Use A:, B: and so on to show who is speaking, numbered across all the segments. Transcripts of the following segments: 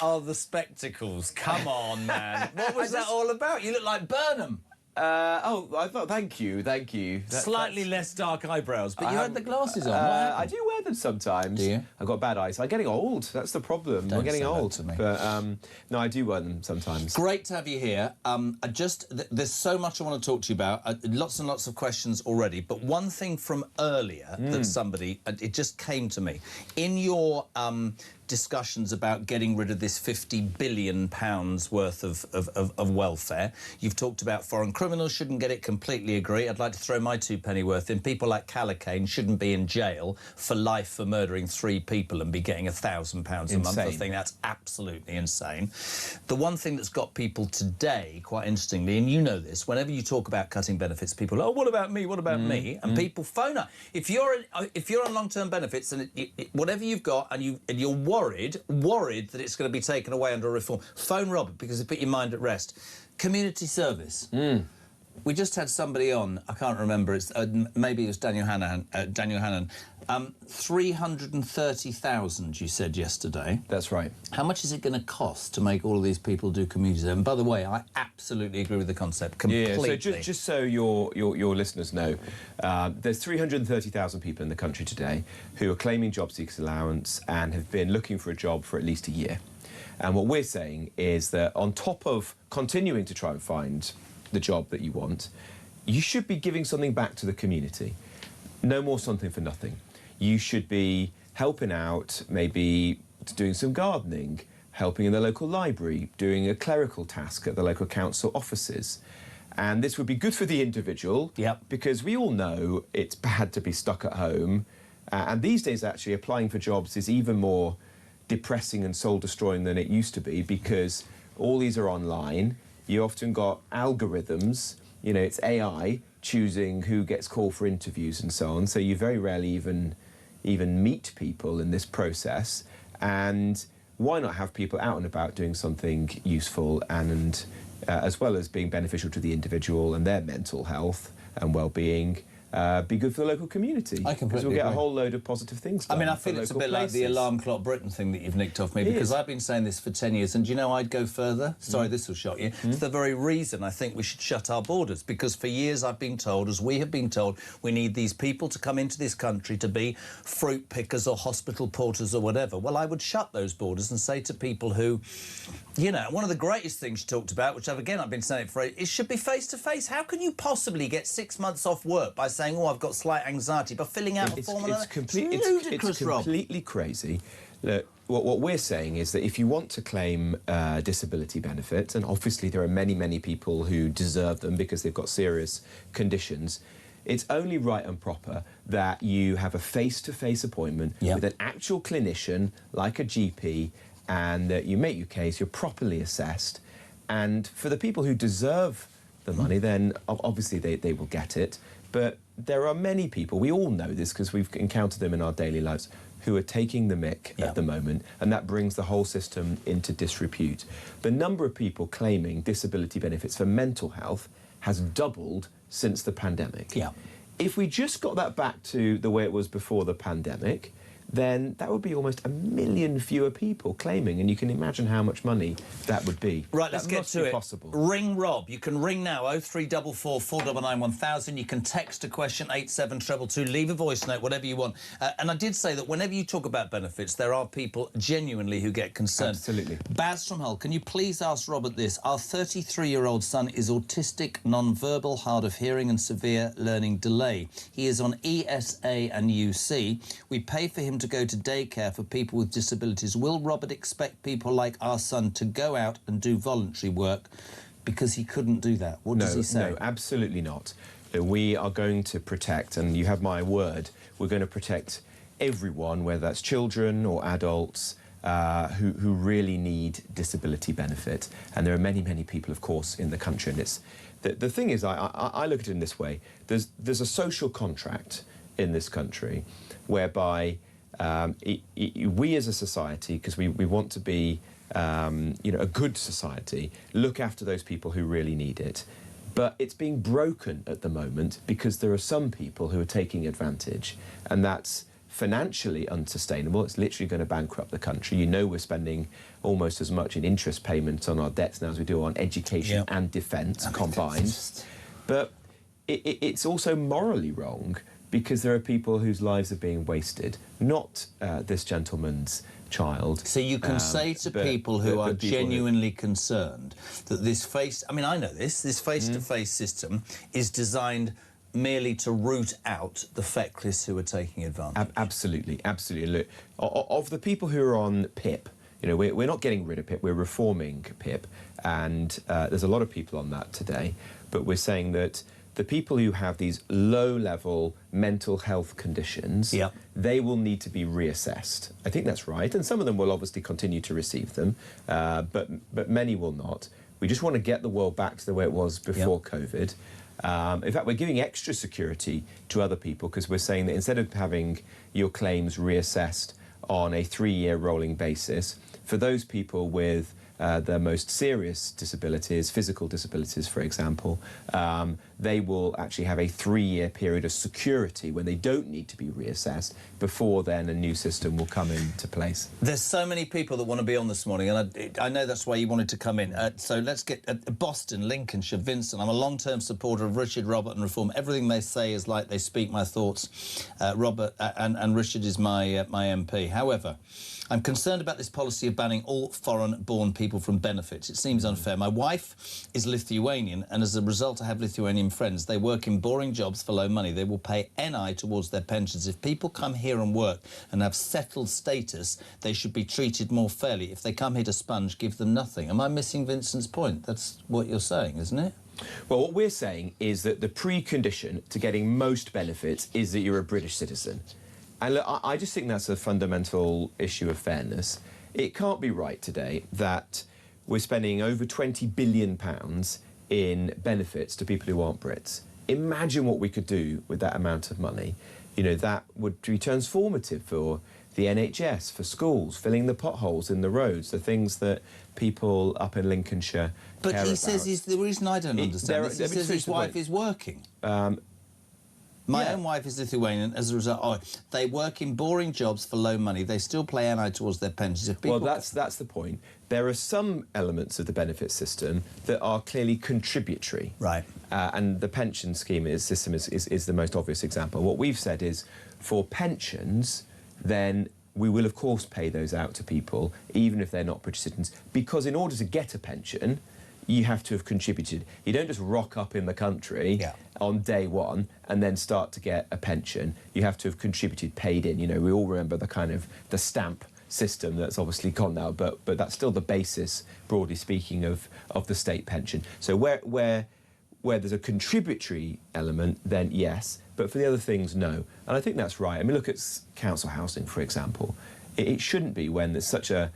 A: are the spectacles. Come on, man. What was that all about? You look like Burnham.
B: I thought, thank you.
A: Slightly less dark eyebrows, but you had the glasses on.
B: I do wear them sometimes.
A: Do you?
B: I've got bad eyes. I'm getting old. That's the problem. I'm getting old.
A: To me.
B: But no, I do wear them sometimes.
A: Great to have you here. There's so much I want to talk to you about. Lots and lots of questions already. But one thing from earlier that somebody, it just came to me. In your discussions about getting rid of this £50 billion worth of welfare. You've talked about foreign criminals shouldn't get it, completely agree. I'd like to throw my two penny worth in. People like Clacton shouldn't be in jail for life for murdering 3 people and be getting £1,000 a month. I think that's absolutely insane. The one thing that's got people today, quite interestingly, and you know this, whenever you talk about cutting benefits, people are, oh, what about me? What about me? And people phone up. If you're on long-term benefits and whatever you've got and you're worried that it's going to be taken away under a reform, phone Robert, because it put your mind at rest. Community service. We just had somebody on, I can't remember, it's maybe it was Daniel Hannan. 330,000 you said yesterday.
B: That's right.
A: How much is it going to cost to make all of these people do community service? And by the way, I absolutely agree with the concept completely.
B: Yeah, so just so your listeners know, there's 330,000 people in the country today who are claiming job seekers allowance and have been looking for a job for at least a year. And what we're saying is that on top of continuing to try and find the job that you want, you should be giving something back to the community. No more something for nothing. You should be helping out, maybe doing some gardening, helping in the local library, doing a clerical task at the local council offices. And this would be good for the individual, because we all know it's bad to be stuck at home. And these days, actually, applying for jobs is even more depressing and soul-destroying than it used to be, because all these are online. You often got algorithms, you know, it's AI choosing who gets called for interviews and so on. So you very rarely even meet people in this process. And why not have people out and about doing something useful and as well as being beneficial to the individual and their mental health and well-being, be good for the local community.
A: I completely
B: Because we'll get
A: agree.
B: a whole load of positive things done.
A: I mean, I feel it's a bit like the alarm clock Britain thing that you've nicked off me, because I've been saying this for 10 years, and do you know I'd go further? Sorry, this will shock you. It's the very reason I think we should shut our borders, because for years I've been told, as we have been told, we need these people to come into this country to be fruit pickers or hospital porters or whatever. Well, I would shut those borders and say to people who, you know, one of the greatest things you talked about, which I've been saying it for, it should be face-to-face. How can you possibly get 6 months off work by saying, oh, I've got slight anxiety, by filling out a form?
B: It's completely crazy. Look, what we're saying is that if you want to claim disability benefits, and obviously there are many people who deserve them because they've got serious conditions, it's only right and proper that you have a face-to-face appointment with an actual clinician, like a GP, and that you make your case, you're properly assessed. And for the people who deserve the money, then obviously they will get it. But there are many people, we all know this because we've encountered them in our daily lives, who are taking the mick at the moment, and that brings the whole system into disrepute. The number of people claiming disability benefits for mental health has doubled since the pandemic. If we just got that back to the way it was before the pandemic, then that would be almost 1 million fewer people claiming, and you can imagine how much money that would be.
A: Right, let's get to it. Possible. Ring Rob. You can ring now, 0344 499 1000. You can text a question, 87222. Leave a voice note, whatever you want. And I did say that whenever you talk about benefits, there are people genuinely who get concerned.
B: Absolutely.
A: Baz from Hull, can you please ask Robert this? Our 33-year-old son is autistic, non-verbal, hard of hearing and severe learning delay. He is on ESA and UC. We pay for him to go to daycare for people with disabilities. Will Robert expect people like our son to go out and do voluntary work because he couldn't do that? What does he say? No,
B: absolutely not. We are going to protect, and you have my word, we're going to protect everyone, whether that's children or adults, who really need disability benefit. And there are many people, of course, in the country. And it's the thing is, I look at it in this way. There's a social contract in this country whereby we as a society, because we want to be you know, a good society, look after those people who really need it. But it's being broken at the moment because there are some people who are taking advantage, and that's financially unsustainable. It's literally going to bankrupt the country. You know, we're spending almost as much in interest payments on our debts now as we do on education and defence combined. But it's also morally wrong because there are people whose lives are being wasted, not this gentleman's child.
A: So you can say to people who are genuinely concerned that this I know this face-to-face system is designed merely to root out the feckless who are taking advantage.
B: Absolutely. Look, of the people who are on PIP, you know, we're not getting rid of PIP, we're reforming PIP, and there's a lot of people on that today, but we're saying that the people who have these low-level mental health conditions, they will need to be reassessed. I think that's right, and some of them will obviously continue to receive them, but many will not. We just want to get the world back to the way it was before COVID. In fact, we're giving extra security to other people because we're saying that instead of having your claims reassessed on a 3-year rolling basis, for those people with the most serious disabilities, physical disabilities, for example, they will actually have a 3-year period of security when they don't need to be reassessed. Before then, a new system will come into place.
A: There's so many people that want to be on this morning, and I know that's why you wanted to come in. So let's get Boston, Lincolnshire, Vincent. I'm a long-term supporter of Richard, Robert and reform. Everything they say is like they speak my thoughts. Robert and Richard is my MP. However, I'm concerned about this policy of banning all foreign-born people from benefits. It seems unfair. My wife is Lithuanian, and as a result, I have Lithuanian friends. They work in boring jobs for low money. They will pay NI towards their pensions. If people come here and work and have settled status, they should be treated more fairly. If they come here to sponge, give them nothing. Am I missing Vincent's point? That's what you're saying, isn't it?
B: Well, what we're saying is that the precondition to getting most benefits is that you're a British citizen. And look, I just think that's a fundamental issue of fairness. It can't be right today that we're spending over £20 billion in benefits to people who aren't Brits. Imagine what we could do with that amount of money. You know, that would be transformative for the NHS, for schools, filling the potholes in the roads, the things that people up in Lincolnshire
A: But
B: care
A: he
B: about.
A: says the reason I don't understand is he says his wife is working. My own wife is Lithuanian. As a result, they work in boring jobs for low money. They still pay NI towards their pensions. If people...
B: Well, that's the point. There are some elements of the benefit system that are clearly contributory.
A: Right.
B: And the pension system is the most obvious example. What we've said is, for pensions, then we will, of course, pay those out to people, even if they're not British citizens, because in order to get a pension, you have to have contributed. You don't just rock up in the country on day one and then start to get a pension. You have to have contributed, paid in. You know, we all remember the stamp system that's obviously gone now, but that's still the basis, broadly speaking, of the state pension. So where there's a contributory element, then yes, but for the other things, no. And I think that's right. I mean, look at council housing, for example. It shouldn't be when there's such a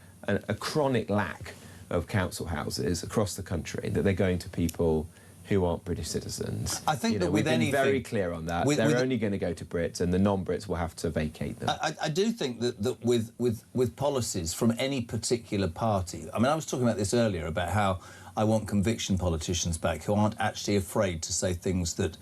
B: chronic lack of council houses across the country that they're going to people who aren't British citizens.
A: I think that
B: we've
A: with
B: been
A: anything...
B: very clear on that. They're only going to go to Brits, and the non-Brits will have to vacate them.
A: I do think that with policies from any particular party... I mean, I was talking about this earlier, about how I want conviction politicians back who aren't actually afraid to say things that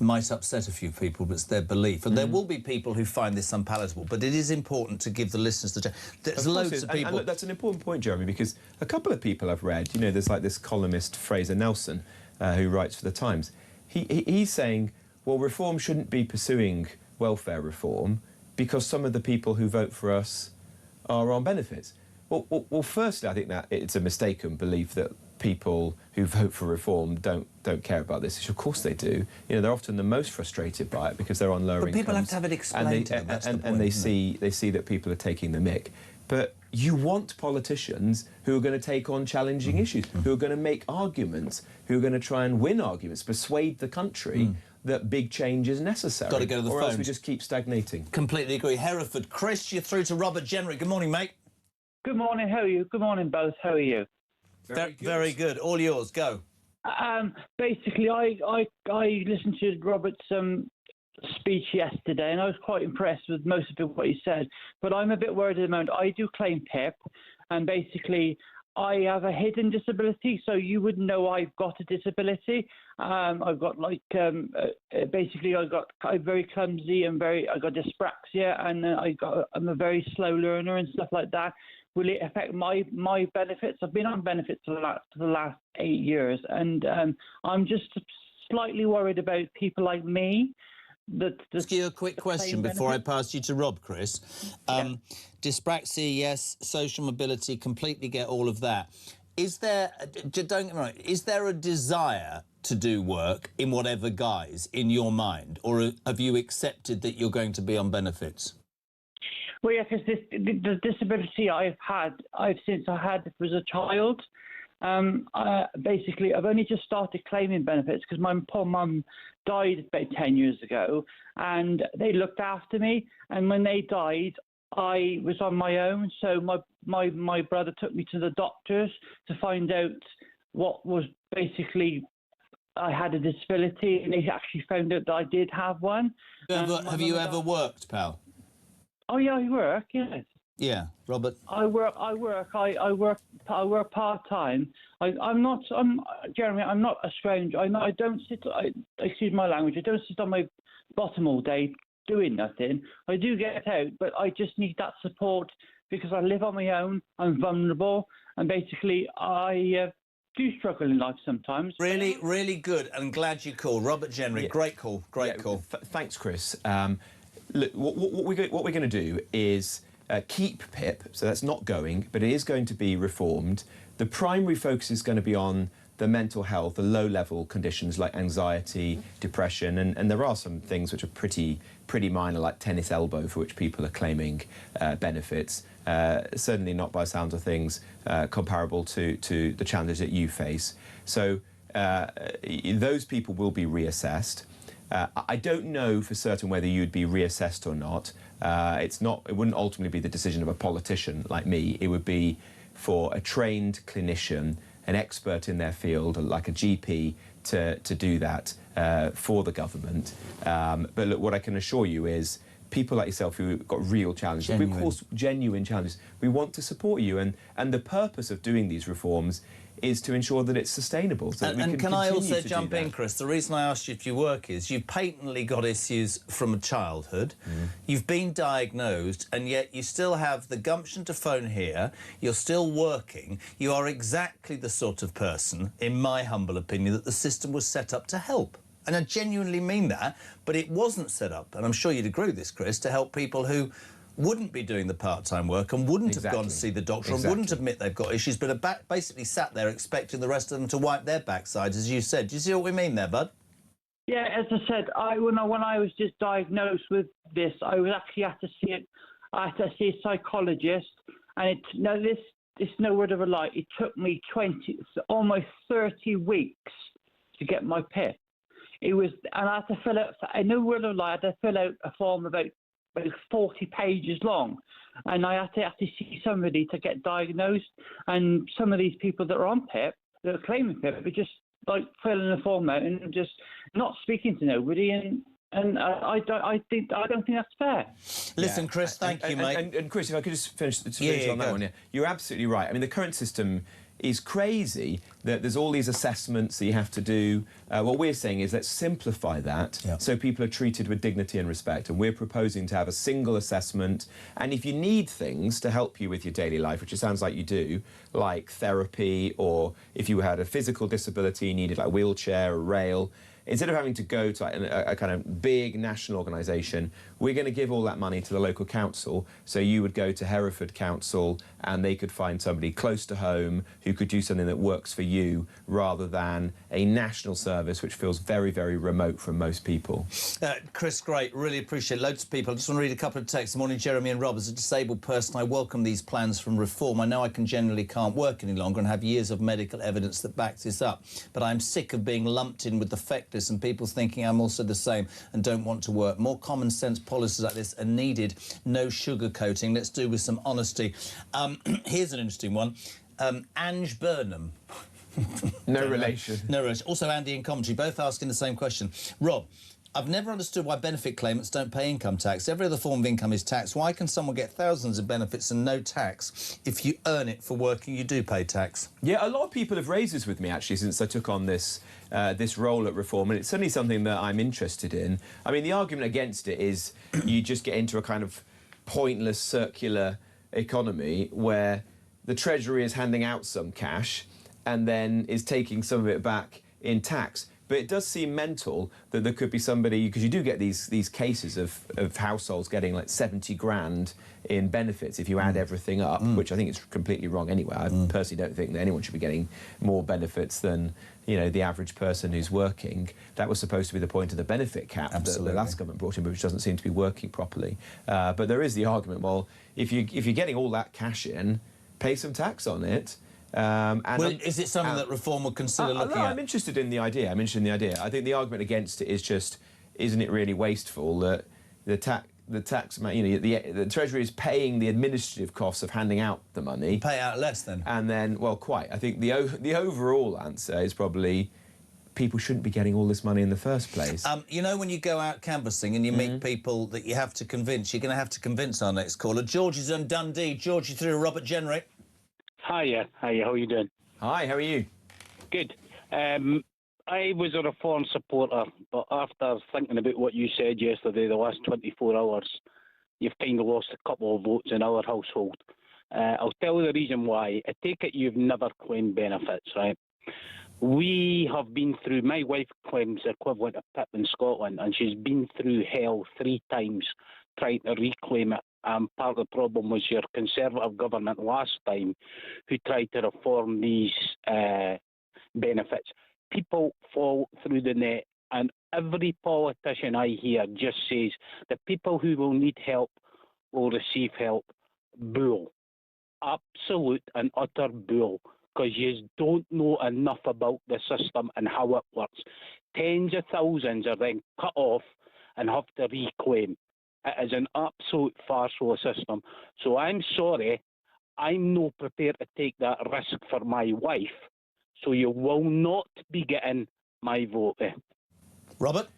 A: might upset a few people, but it's their belief. And there will be people who find this unpalatable, but it is important to give the listeners the... There's loads of people...
B: And look, that's an important point, Jeremy, because a couple of people I've read, you know, there's like this columnist, Fraser Nelson, who writes for The Times. He's saying, well, reform shouldn't be pursuing welfare reform because some of the people who vote for us are on benefits. Well, firstly, I think that it's a mistaken belief that people who vote for reform don't care about this issue. Of course they do. You know, they're often the most frustrated by it because they're on lower incomes.
A: But people have to have it explained to them. That's the point,
B: and they see that people are taking the mick. But you want politicians who are going to take on challenging issues, who are going to make arguments, who are going to try and win arguments, persuade the country that big change is necessary.
A: Got to go to the
B: or
A: phones.
B: else we just keep stagnating.
A: Completely agree. Hereford, Chris, you're through to Robert Jenrick. Good morning, mate.
C: Good morning, how are you? Good morning, both. How are you?
A: Very good. All yours. Go.
C: Basically, I listened to Robert's speech yesterday, and I was quite impressed with most of what he said. But I'm a bit worried at the moment. I do claim PIP, and basically, I have a hidden disability, so you would know I've got a disability. I've got basically I'm very clumsy and I got dyspraxia, and I'm a very slow learner and stuff like that. Will it affect my benefits? I've been on benefits for the last 8 years, and I'm just slightly worried about people like me.
A: Ask you a quick question before I pass you to Rob, Chris. Dyspraxia, yes. Social mobility, completely get all of that. Is there, don't get me wrong, is there a desire to do work in whatever guise in your mind, or have you accepted that you're going to be on benefits?
C: Well, yeah, because the disability I've since I had was a child. Basically, I've only just started claiming benefits because my poor mum died about 10 years ago, and they looked after me. And when they died, I was on my own. So my brother took me to the doctors to find out what was basically I had a disability, and they actually found out that I did have one.
A: Have you ever worked, pal?
C: Oh yeah, I work. Yes.
A: Yeah, Robert.
C: I work part time. Jeremy, I'm not a stranger. I don't sit. Excuse my language. I don't sit on my bottom all day doing nothing. I do get out, but I just need that support because I live on my own. I'm vulnerable, and basically I do struggle in life sometimes.
A: Really, really good. And glad you called, Robert Jenrick. Yeah. Great call. Great call.
B: Thanks, Chris. Look, what we're going to do is keep PIP, so that's not going, but it is going to be reformed. The primary focus is going to be on the mental health, the low-level conditions like anxiety, depression, and there are some things which are pretty minor, like tennis elbow, for which people are claiming benefits. Certainly not, by sounds of things, comparable to the challenges that you face. So those people will be reassessed. I don't know for certain whether you'd be reassessed or not. It wouldn't ultimately be the decision of a politician like me. It would be for a trained clinician, an expert in their field, like a GP, to do that for the government. But look, what I can assure you is people like yourself who've got real challenges, of course, genuine challenges, we want to support you. And the purpose of doing these reforms is to ensure that it's sustainable. So
A: and can I also jump in, Chris? The reason I asked you if you work is you've patently got issues from childhood. You've been diagnosed, and yet you still have the gumption to phone here. You're still working. You are exactly the sort of person, in my humble opinion, that the system was set up to help. And I genuinely mean that, but it wasn't set up, and I'm sure you'd agree with this, Chris, to help people who wouldn't be doing the part-time work and wouldn't have gone to see the doctor and wouldn't admit they've got issues, but are basically sat there expecting the rest of them to wipe their backsides, as you said. Do you see what we mean there, bud?
C: Yeah, as I said, when I was just diagnosed with this, I was actually had to see a psychologist, and it's no word of a lie. It took me almost 30 weeks to get my PIP. And I had to fill out. No word of a lie. I had to fill out a form about 40 pages long, and I had to see somebody to get diagnosed. And some of these people that are on PIP, that are claiming PIP, are just like filling the form out and just not speaking to nobody. And I don't think that's fair.
A: Listen, Chris, thank you, mate.
B: And Chris, if I could just finish on that one. Yeah, you're absolutely right. I mean, the current system is crazy that there's all these assessments that you have to do. What we're saying is let's simplify that so people are treated with dignity and respect. And we're proposing to have a single assessment. And if you need things to help you with your daily life, which it sounds like you do, like therapy, or if you had a physical disability, you needed like a wheelchair, a rail, instead of having to go to like a kind of big national organisation, we're going to give all that money to the local council. So you would go to Hereford Council and they could find somebody close to home who could do something that works for you, rather than a national service which feels very, very remote from most people.
A: Chris, great. Really appreciate it. Loads of people. I just want to read a couple of texts. Good morning, Jeremy and Rob. As a disabled person, I welcome these plans from reform. I know I generally can't work any longer and have years of medical evidence that backs this up. But I'm sick of being lumped in with the feckless and people thinking I'm also the same and don't want to work. More common sense policies like this are needed. No sugarcoating. Let's do with some honesty. Here's an interesting one. Ange Burnham.
B: No relation.
A: No relation. Also Andy and Commentary, both asking the same question. Rob, I've never understood why benefit claimants don't pay income tax. Every other form of income is taxed. Why can someone get thousands of benefits and no tax? If you earn it for working, you do pay tax.
B: Yeah, a lot of people have raised this with me, actually, since I took on this this role at Reform, and it's certainly something that I'm interested in. I mean, the argument against it is you just get into a kind of pointless circular economy where the Treasury is handing out some cash and then is taking some of it back in tax. But it does seem mental that there could be somebody, because you do get these cases of households getting like 70 grand in benefits if you add everything up, which I think is completely wrong anyway. I personally don't think that anyone should be getting more benefits than, you know, the average person who's working. That was supposed to be the point of the benefit cap that the last government brought in, but which doesn't seem to be working properly. But there is the argument, well, if you're getting all that cash in, pay some tax on it.
A: Is it something that Reform would consider looking at?
B: I'm interested in the idea. I think the argument against it is just, isn't it really wasteful that the tax, you know, the Treasury is paying the administrative costs of handing out the money.
A: Pay out less then.
B: And then, well, quite. I think the overall answer is probably people shouldn't be getting all this money in the first place.
A: You know, when you go out canvassing and you meet people that you have to convince, you're going to have to convince our next caller. George is in Dundee. George, you through to Robert Jenrick.
D: Hiya, how are you doing?
B: Hi, how are you?
D: Good. I was a Reform supporter, but after thinking about what you said yesterday, the last 24 hours, you've kind of lost a couple of votes in our household. I'll tell you the reason why. I take it you've never claimed benefits, right? We have been through, my wife claims the equivalent of PIP in Scotland, and she's been through hell 3 times trying to reclaim it. Part of the problem was your Conservative government last time who tried to reform these benefits. People fall through the net, and every politician I hear just says the people who will need help will receive help. Bull. Absolute and utter bull, because you don't know enough about the system and how it works. Tens of thousands are then cut off and have to reclaim. It is an absolute farcical system. So I'm sorry, I'm not prepared to take that risk for my wife. So you will not be getting my vote.
B: Robert?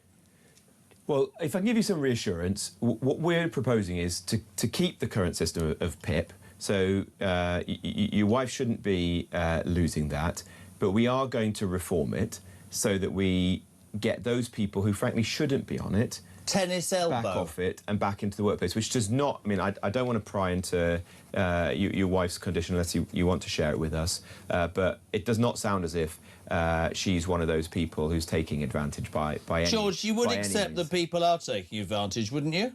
B: Well, if I can give you some reassurance, what we're proposing is to keep the current system of PIP. So your wife shouldn't be losing that, but we are going to reform it so that we get those people who frankly shouldn't be on it
A: tennis elbow.
B: Back off it and back into the workplace, which does not, I mean, I don't want to pry into your wife's condition unless you want to share it with us, but it does not sound as if she's one of those people who's taking advantage by any
A: George, you would accept that people are taking advantage, wouldn't you?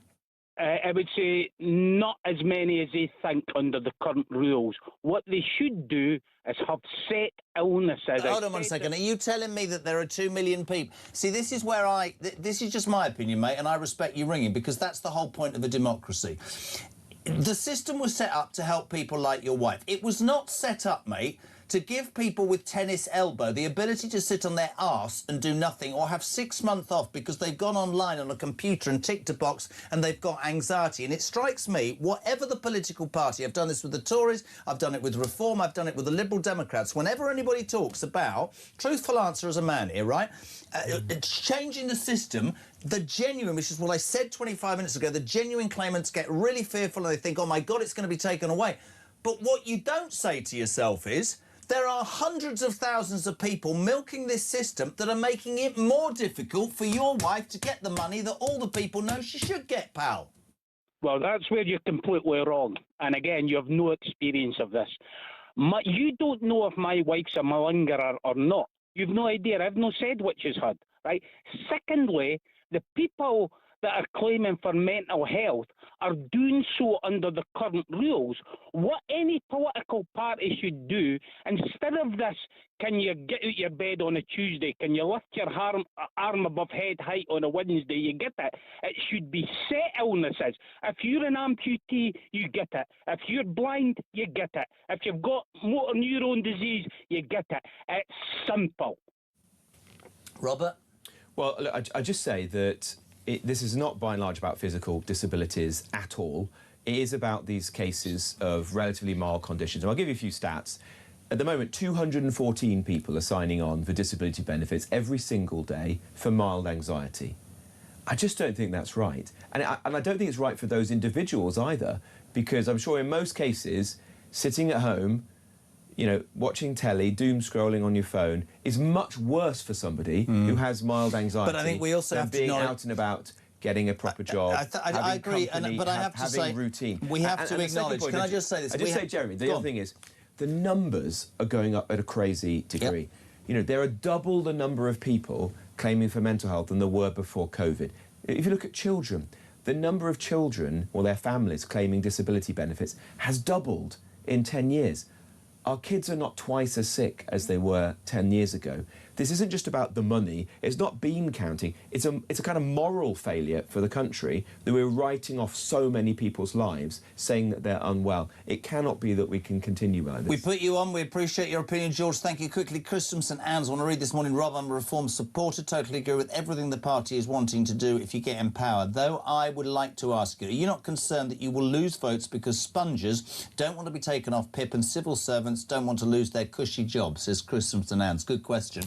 D: I would say not as many as they think under the current rules. What they should do is have set illnesses.
A: Hold on 1 second. Are you telling me that there are 2 million people? See, this is where this is just my opinion, mate, and I respect you ringing, because that's the whole point of a democracy. The system was set up to help people like your wife. It was not set up, mate, to give people with tennis elbow the ability to sit on their arse and do nothing, or have 6 months off because they've gone online on a computer and ticked a box and they've got anxiety. And it strikes me, whatever the political party, I've done this with the Tories, I've done it with Reform, I've done it with the Liberal Democrats, whenever anybody talks about, truthful answer as a man here, right, changing the system, the genuine, which is what I said 25 minutes ago, the genuine claimants get really fearful and they think, oh my God, it's going to be taken away. But what you don't say to yourself is, there are hundreds of thousands of people milking this system that are making it more difficult for your wife to get the money that all the people know she should get, pal.
D: Well, that's where you're completely wrong. And again, you have no experience of this. You don't know if my wife's a malingerer or not. You've no idea. I've not said what she's had, right? Secondly, the people that are claiming for mental health are doing so under the current rules. What any political party should do, instead of this, can you get out your bed on a Tuesday? Can you lift your arm above head height on a Wednesday? You get it. It should be set illnesses. If you're an amputee, you get it. If you're blind, you get it. If you've got motor neuron disease, you get it. It's simple.
A: Robert?
B: Well, look, I just say that this is not, by and large, about physical disabilities at all. It is about these cases of relatively mild conditions. And I'll give you a few stats. At the moment, 214 people are signing on for disability benefits every single day for mild anxiety. I just don't think that's right. And I don't think it's right for those individuals either, because I'm sure in most cases, sitting at home, you know, watching telly, doom scrolling on your phone is much worse for somebody who has mild anxiety.
A: But I think we also have to
B: being out and about, getting a proper job.
A: I agree,
B: company,
A: but I have to
B: having
A: say,
B: routine.
A: we have to
B: the second
A: acknowledge.
B: point,
A: Can I just say this?
B: I just say, Jeremy, the other thing is, the numbers are going up at a crazy degree.
A: Yep.
B: You know, there are double the number of people claiming for mental health than there were before COVID. If you look at children, the number of children or their families claiming disability benefits has doubled in 10 years. Our kids are not twice as sick as they were 10 years ago. This isn't just about the money. It's not bean counting. It's a kind of moral failure for the country that we're writing off so many people's lives, saying that they're unwell. It cannot be that we can continue like this.
A: We put you on. We appreciate your opinion, George. Thank you. Quickly, Chris from St Anne's. I want to read this morning. Rob, I'm a reform supporter. Totally agree with everything the party is wanting to do if you get in power. Though I would like to ask you, are you not concerned that you will lose votes because spongers don't want to be taken off PIP and civil servants don't want to lose their cushy jobs, says Chris from St Anne's. Good question.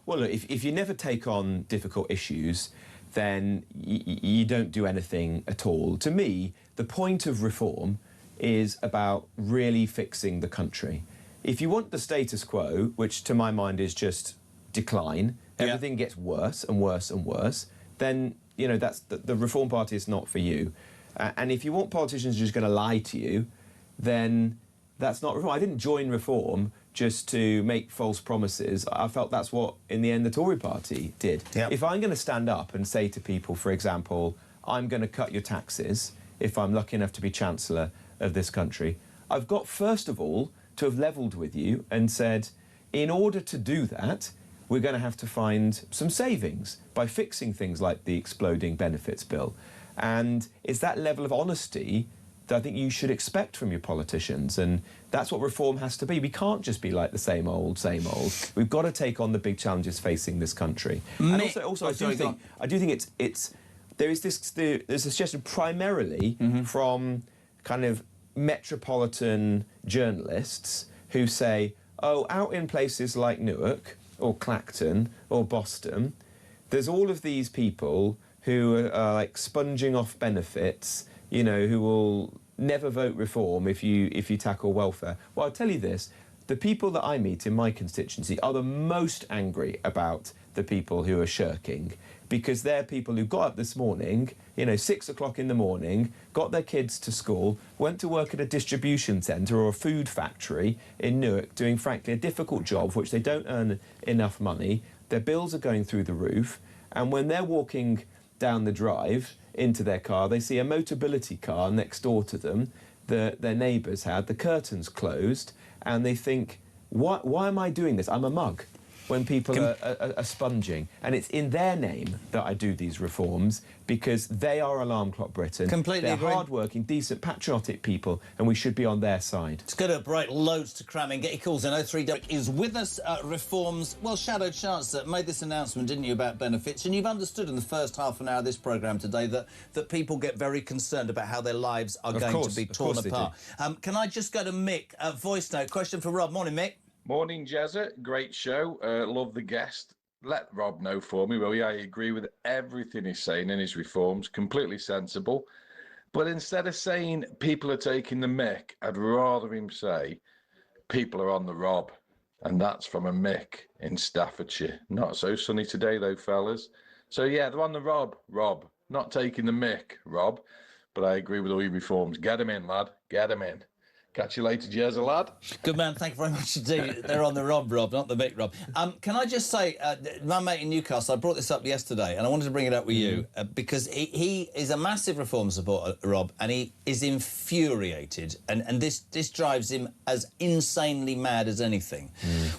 B: Well, look, if you never take on difficult issues, then you don't do anything at all. To me, the point of reform is about really fixing the country. If you want the status quo, which to my mind is just decline, everything gets worse and worse and worse, then, you know, that's the Reform Party is not for you. And if you want politicians who are just going to lie to you, then that's not reform. I didn't join Reform just to make false promises. I felt that's what, in the end, the Tory party did.
A: Yep.
B: If I'm going to stand up and say to people, for example, I'm going to cut your taxes if I'm lucky enough to be Chancellor of this country, I've got, first of all, to have levelled with you and said, in order to do that, we're going to have to find some savings by fixing things like the exploding benefits bill. And it's that level of honesty that I think you should expect from your politicians, and that's what reform has to be. We can't just be like the same old, same old. We've got to take on the big challenges facing this country. And also, I do think there's a suggestion primarily from kind of metropolitan journalists who say, oh, out in places like Newark or Clacton or Boston, there's all of these people who are like sponging off benefits, you know, who will never vote reform if you tackle welfare. Well, I'll tell you this, the people that I meet in my constituency are the most angry about the people who are shirking, because they're people who got up this morning, you know, 6 o'clock in the morning, got their kids to school, went to work at a distribution centre or a food factory in Newark, doing, frankly, a difficult job for which they don't earn enough money. Their bills are going through the roof, and when they're walking down the drive into their car, they see a Motability car next door to them that their neighbours had, the curtains closed, and they think, why am I doing this? I'm a mug. When people are sponging. And it's in their name that I do these reforms, because they are Alarm Clock Britain.
A: Completely agree.
B: They're hard-working, decent, patriotic people, and we should be on their side.
A: It's good to break loads to cram in. Get your calls in. 03 Derek is with us. Reform's, well, Shadow Chancellor made this announcement, didn't you, about benefits? And you've understood in the first half an hour of this programme today that people get very concerned about how their lives are going to be torn apart. Can I just go to Mick? Voice note. Question for Rob. Morning, Mick.
E: Morning, Jezza. Great show. Love the guest. Let Rob know for me, will you? I agree with everything he's saying in his reforms. Completely sensible. But instead of saying people are taking the mick, I'd rather him say people are on the rob. And that's from a Mick in Staffordshire. Not so sunny today, though, fellas. So, yeah, they're on the rob, Not taking the mick, Rob. But I agree with all your reforms. Get him in, lad. Get him in. Catch you later, Jezza, lad.
A: Good man, thank you very much indeed. They're on the Rob, not the Mick Rob. Can I just say, my mate in Newcastle, I brought this up yesterday, and I wanted to bring it up with you, because he is a massive reform supporter, Rob, and he is infuriated, and this drives him as insanely mad as anything.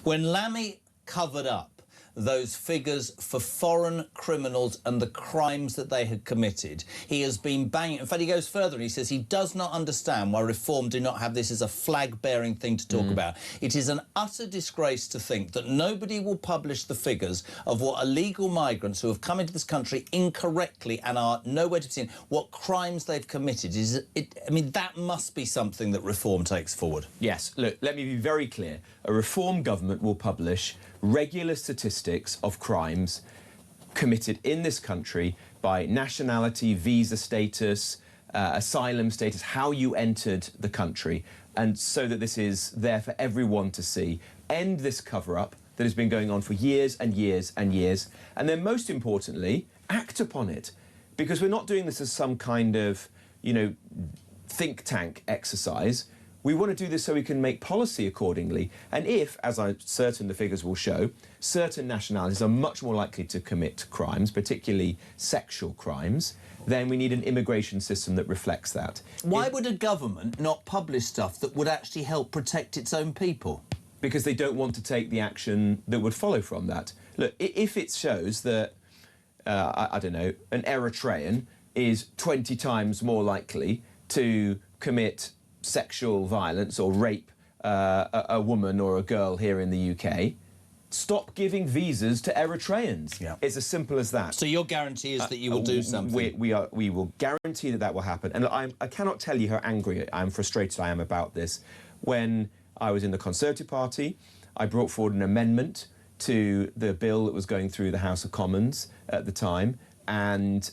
A: When Lammy covered up those figures for foreign criminals and the crimes that they had committed, he has been banging. In fact, he goes further and he says he does not understand why Reform do not have this as a flag-bearing thing to talk about. It is an utter disgrace to think that nobody will publish the figures of what illegal migrants who have come into this country incorrectly and are nowhere to be seen, what crimes they've committed. I mean, that must be something that Reform takes forward.
B: Yes, look, let me be very clear. A Reform government will publish regular statistics of crimes committed in this country by nationality, visa status, asylum status, how you entered the country, and so that this is there for everyone to see. End this cover-up that has been going on for years and years and years, and then most importantly, act upon it. Because we're not doing this as some kind of, you know, think tank exercise. We want to do this so we can make policy accordingly. And if, as I'm certain the figures will show, certain nationalities are much more likely to commit crimes, particularly sexual crimes, then we need an immigration system that reflects that.
A: Why would a government not publish stuff that would actually help protect its own people?
B: Because they don't want to take the action that would follow from that. Look, if it shows that, I don't know, an Eritrean is 20 times more likely to commit sexual violence or rape a woman or a girl here in the UK, stop giving visas to Eritreans.
A: Yeah.
B: It's as simple as that.
A: So your guarantee is that you will do something?
B: We will guarantee that that will happen. And I cannot tell you how angry and frustrated I am about this. When I was in the Conservative Party, I brought forward an amendment to the bill that was going through the House of Commons at the time, and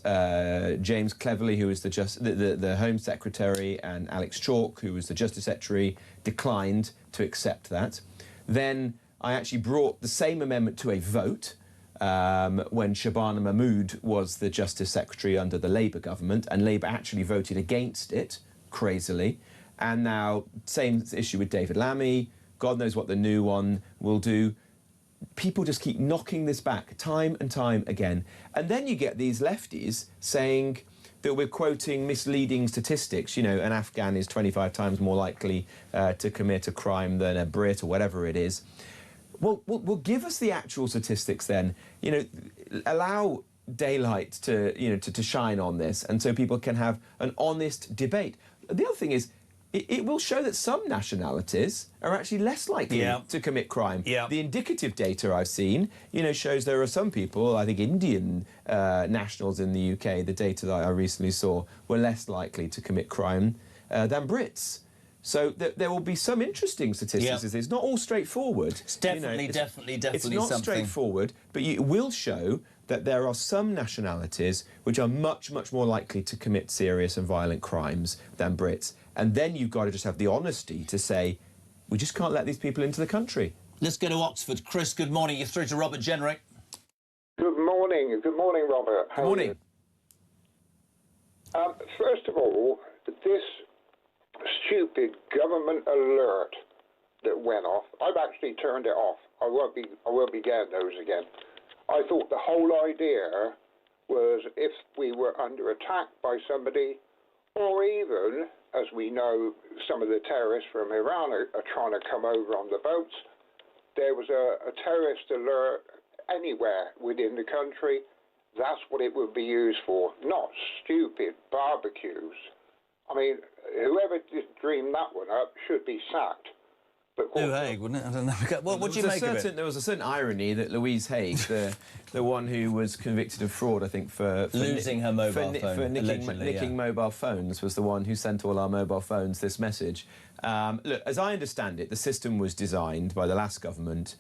B: James Cleverly, who was the Home Secretary, and Alex Chalk, who was the Justice Secretary, declined to accept that. Then I actually brought the same amendment to a vote when Shabana Mahmood was the Justice Secretary under the Labour government, and Labour actually voted against it, crazily. And now, same issue with David Lammy. God knows what the new one will do. People just keep knocking this back time and time again. And then you get these lefties saying that we're quoting misleading statistics. You know, an Afghan is 25 times more likely to commit a crime than a Brit or whatever it is. Well, give us the actual statistics then. You know, allow daylight to, you know, to shine on this, and so people can have an honest debate. The other thing is, it will show that some nationalities are actually less likely to commit crime. The indicative data I've seen, you know, shows there are some people, I think Indian nationals in the UK, the data that I recently saw, were less likely to commit crime than Brits. So there will be some interesting statistics. It's not all straightforward.
A: It's definitely,
B: it's not
A: something.
B: straightforward, but it will show that there are some nationalities which are much, much more likely to commit serious and violent crimes than Brits. And then you've got to just have the honesty to say, we just can't let these people into the country.
A: Let's go to Oxford. Chris, good morning. You're through to Robert Jenrick.
F: Good morning. Good morning, Robert.
B: Good morning.
F: First of all, this stupid government alert that went off, I've actually turned it off. I won't be getting those again. I thought the whole idea was if we were under attack by somebody, or even, as we know, some of the terrorists from Iran are trying to come over on the boats, there was a terrorist alert anywhere within the country. That's what it would be used for, not stupid barbecues. I mean, whoever dreamed that one up should be sacked.
A: Lou Hague, wouldn't it? I don't know. What do you make of it?
B: There was a certain irony that Louise Hague, the one who was convicted of fraud, I think, for
A: losing her mobile phone,
B: for nicking mobile phones, was the one who sent all our mobile phones this message. Look, as I understand it, the system was designed by the last government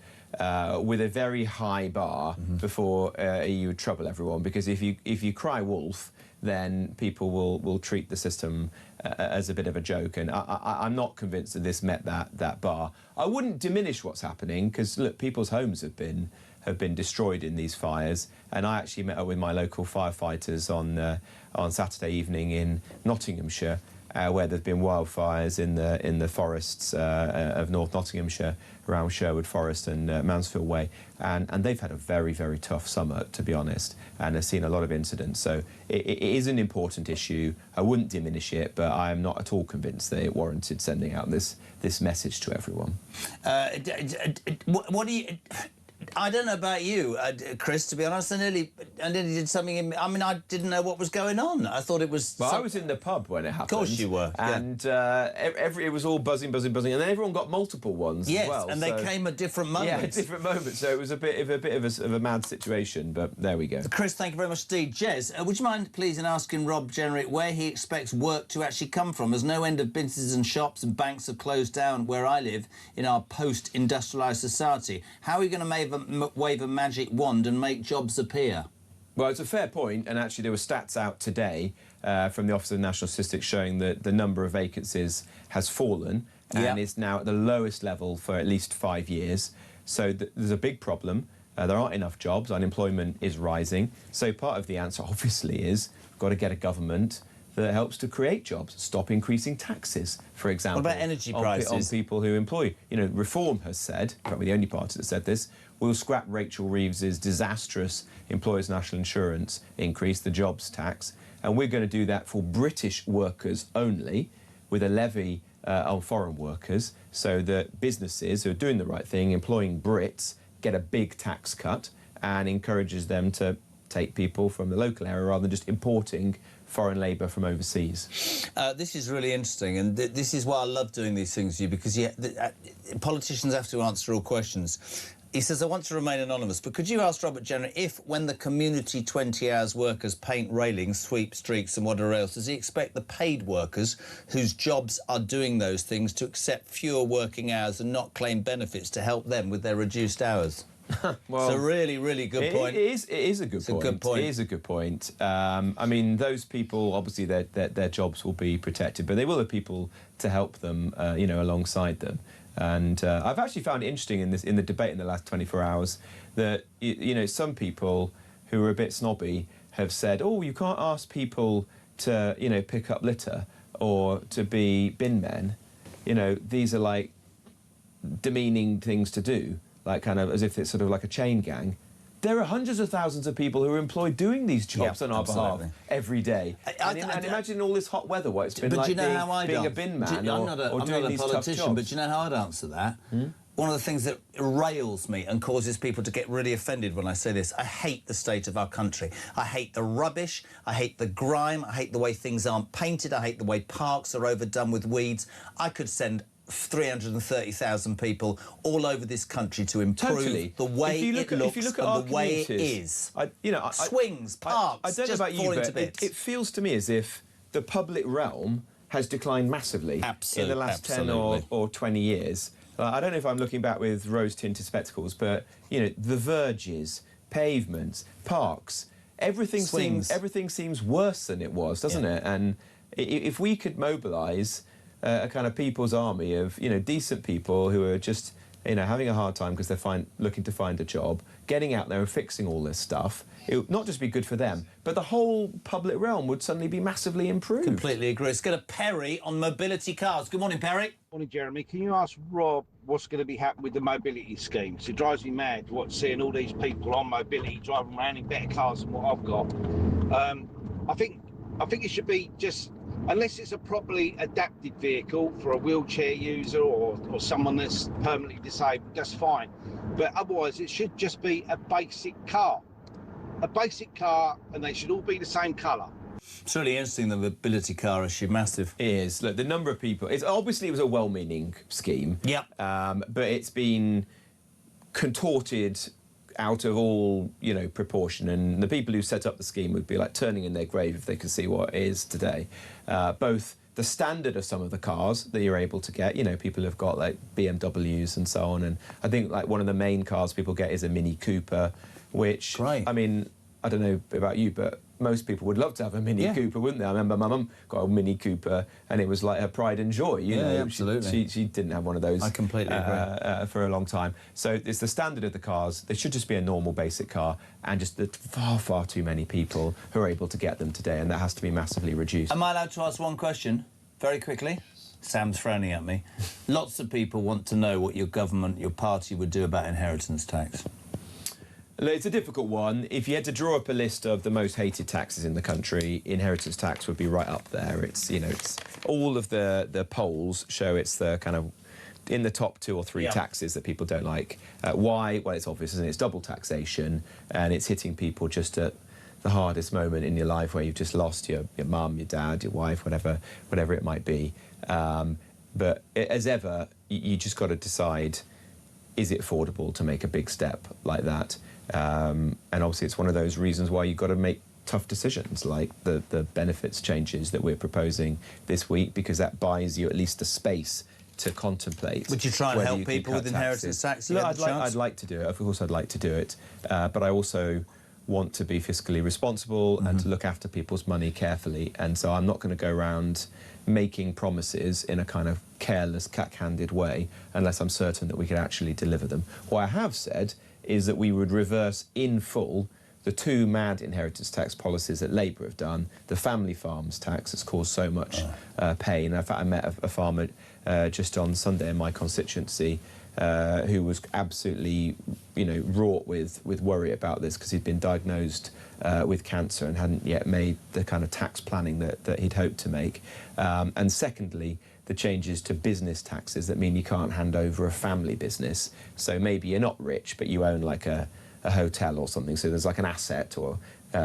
B: with a very high bar before you would trouble everyone, because if you cry wolf, then people will treat the system as a bit of a joke, and I'm not convinced that this met that bar. I wouldn't diminish what's happening, because look, people's homes have been destroyed in these fires, and I actually met up with my local firefighters on Saturday evening in Nottinghamshire, where there's been wildfires in the forests of North Nottinghamshire, around Sherwood Forest and Mansfield Way, and they've had a very, very tough summer, to be honest, and have seen a lot of incidents. So it is an important issue. I wouldn't diminish it, but I am not at all convinced that it warranted sending out this message to everyone.
A: What do you... I don't know about you, Chris, to be honest. I nearly did something I didn't know what was going on. I thought it was...
B: Well, I was in the pub when it happened.
A: Of course you were.
B: And it was all buzzing, and then everyone got multiple ones as well.
A: Yes, and they came at different moments.
B: Yeah, at different moments. So it was a bit of a mad situation, but there we go.
A: Chris, thank you very much indeed. Jez, would you mind, please, in asking Rob Jenrick where he expects work to actually come from, as no end of businesses and shops and banks have closed down where I live in our post-industrialised society? How are you going to wave a magic wand and make jobs appear?
B: Well, it's a fair point, and actually there were stats out today from the Office of National Statistics showing that the number of vacancies has fallen and is now at the lowest level for at least 5 years. So there's a big problem. There aren't enough jobs. Unemployment is rising. So part of the answer, obviously, is we've got to get a government that helps to create jobs, stop increasing taxes, for example.
A: What about energy prices?
B: On people who employ. You know, Reform has said, probably the only party that said this, we'll scrap Rachel Reeves's disastrous employers' national insurance increase, the jobs tax, and we're going to do that for British workers only, with a levy on foreign workers, so that businesses who are doing the right thing, employing Brits, get a big tax cut, and encourages them to take people from the local area rather than just importing foreign labour from overseas.
A: This is really interesting, and this is why I love doing these things with you, because politicians have to answer all questions. He says, I want to remain anonymous, but could you ask Robert Jenrick if, when the community 20 hours workers paint railings, sweep streets and whatever else, does he expect the paid workers whose jobs are doing those things to accept fewer working hours and not claim benefits to help them with their reduced hours?
B: Well,
A: it's a really, really good point.
B: It is a good point.
A: It's a good point.
B: It is a good point. I mean, those people, obviously, their jobs will be protected, but they will have people to help them, you know, alongside them. And I've actually found it interesting in the debate in the last 24 hours that, you know, some people who are a bit snobby have said, oh, you can't ask people to, you know, pick up litter or to be bin men. You know, these are like demeaning things to do, like kind of as if it's sort of like a chain gang. There are hundreds of thousands of people who are employed doing these jobs on our behalf every day. And imagine all this hot weather, what it's been like being a bin man or doing these tough jobs.
A: But do you know how I'd answer that? One of the things that rails me and causes people to get really offended when I say this, I hate the state of our country. I hate the rubbish, I hate the grime, I hate the way things aren't painted, I hate the way parks are overdone with weeds. I could send 330,000 people all over this country to improve the way it looks and the way it is. Swings, parks,
B: I don't know about you, but it feels to me as if the public realm has declined massively in the last 10 or 20 years. I don't know if I'm looking back with rose-tinted spectacles, but, you know, the verges, pavements, parks, everything seems worse than it was, doesn't it? And if we could mobilise a kind of people's army of, you know, decent people who are just, you know, having a hard time because they're looking to find a job, getting out there and fixing all this stuff, it would not just be good for them, but the whole public realm would suddenly be massively improved.
A: Completely agree. Let's go to Perry on mobility cars. Good morning, Perry.
G: Morning, Jeremy. Can you ask Rob what's going to be happening with the mobility scheme? It drives me mad seeing all these people on mobility driving around in better cars than what I've got. I think it should be just, unless it's a properly adapted vehicle for a wheelchair user or someone that's permanently disabled, that's fine. But otherwise, it should just be a basic car. A basic car, and they should all be the same colour.
A: It's really interesting, the mobility car issue, massive.
B: It is. Look, the number of people... it was a well-meaning scheme.
A: Yeah.
B: But it's been contorted out of all, you know, proportion, and the people who set up the scheme would be like turning in their grave if they could see what it is today. Both the standard of some of the cars that you're able to get, you know, people have got like BMWs and so on, and I think like one of the main cars people get is a Mini Cooper, which,
A: great.
B: I mean, I don't know about you, but most people would love to have a Mini Cooper, wouldn't they? I remember my mum got a Mini Cooper, and it was like her pride and joy. You know,
A: absolutely.
B: She didn't have one of those.
A: I completely agree.
B: For a long time. So it's the standard of the cars. They should just be a normal basic car, and just the far too many people who are able to get them today, and that has to be massively reduced.
A: Am I allowed to ask one question very quickly? Sam's frowning at me. Lots of people want to know what your government, your party would do about inheritance tax.
B: It's a difficult one. If you had to draw up a list of the most hated taxes in the country, inheritance tax would be right up there. It's, you know, it's all of the polls show it's the kind of in the top 2 or 3 taxes that people don't like. Why? Well, it's obvious, isn't it? It's double taxation, and it's hitting people just at the hardest moment in your life where you've just lost your mum, your dad, your wife, whatever it might be. But as ever, you just got to decide, is it affordable to make a big step like that? And obviously it's one of those reasons why you've got to make tough decisions, like the benefits changes that we're proposing this week, because that buys you at least the space to contemplate.
A: Would you try and help people with inheritance tax?
B: No, I'd like to do it. Of course, I'd like to do it. But I also want to be fiscally responsible and to look after people's money carefully. And so I'm not going to go around making promises in a kind of careless, cack-handed way unless I'm certain that we can actually deliver them. What I have said is that we would reverse in full the two mad inheritance tax policies that Labour have done. The family farms tax has caused so much pain. In fact, I met a farmer just on Sunday in my constituency who was absolutely, wrought with worry about this because he'd been diagnosed with cancer and hadn't yet made the kind of tax planning that he'd hoped to make. And secondly, the changes to business taxes that mean you can't hand over a family business. So maybe you're not rich, but you own like a hotel or something. So there's like an asset or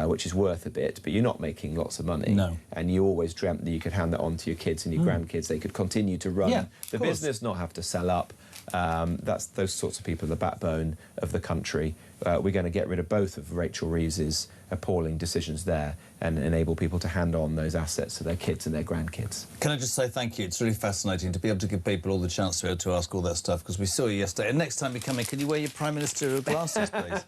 B: which is worth a bit, but you're not making lots of money.
A: No.
B: And you always dreamt that you could hand that on to your kids and your grandkids. They could continue to run the business, not have to sell up. That's those sorts of people are the backbone of the country. We're going to get rid of both of Rachel Reeves's appalling decisions there and enable people to hand on those assets to their kids and their grandkids.
A: Can I just say thank you? It's really fascinating to be able to give people all the chance to be able to ask all that stuff, because we saw you yesterday. And next time you come in, can you wear your Prime Ministerial glasses, please?